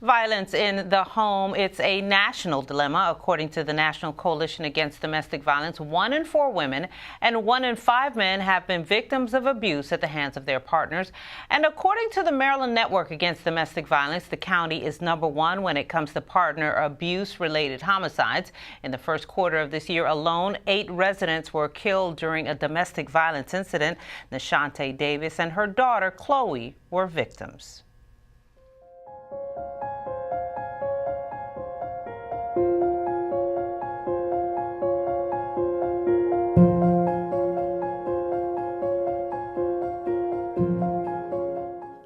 Violence in the home, it's a national dilemma. According to the National Coalition Against Domestic Violence, 1 in 4 women and 1 in 5 men have been victims of abuse at the hands of their partners. And according to the Maryland Network Against Domestic Violence, the county is #1 when it comes to partner abuse-related homicides. In the first quarter of this year alone, 8 residents were killed during a domestic violence incident. NeShante Davis and her daughter, Chloe, were victims.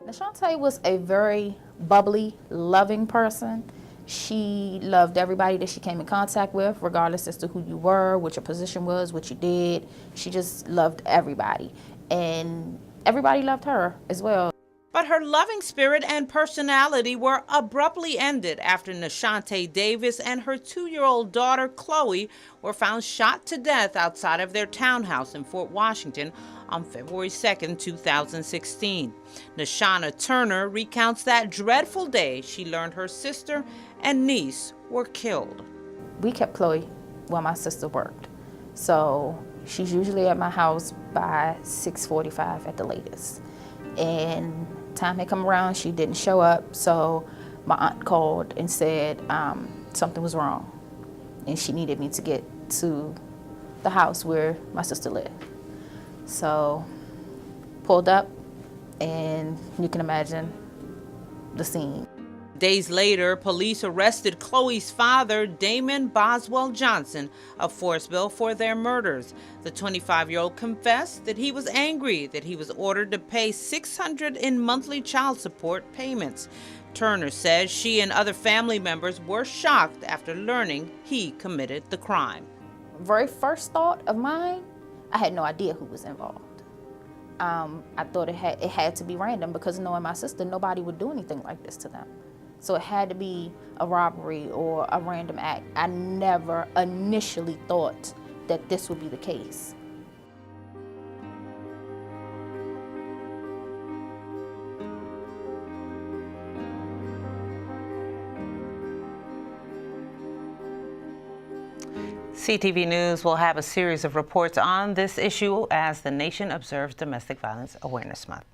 NeShante was a very bubbly, loving person. She loved everybody that she came in contact with, regardless as to who you were, what your position was, what you did. She just loved everybody, and everybody loved her as well. But her loving spirit and personality were abruptly ended after NeShante Davis and her 2-year-old daughter, Chloe, were found shot to death outside of their townhouse in Fort Washington on February 2nd, 2016. Neshanna Turner recounts that dreadful day she learned her sister and niece were killed. We kept Chloe while my sister worked, so she's usually at my house by 6:45 at the latest. And time had come around, she didn't show up, so my aunt called and said something was wrong and she needed me to get to the house where my sister lived. So pulled up, and you can imagine the scene. Days later, police arrested Chloe's father, Damon Boswell Johnson, of Forestville, for their murders. The 25-year-old confessed that he was angry that he was ordered to pay $600 in monthly child support payments. Turner says she and other family members were shocked after learning he committed the crime. Very first thought of mine, I had no idea who was involved. I thought it had to be random, because knowing my sister, nobody would do anything like this to them. So it had to be a robbery or a random act. I never initially thought that this would be the case. CTV News will have a series of reports on this issue as the nation observes Domestic Violence Awareness Month.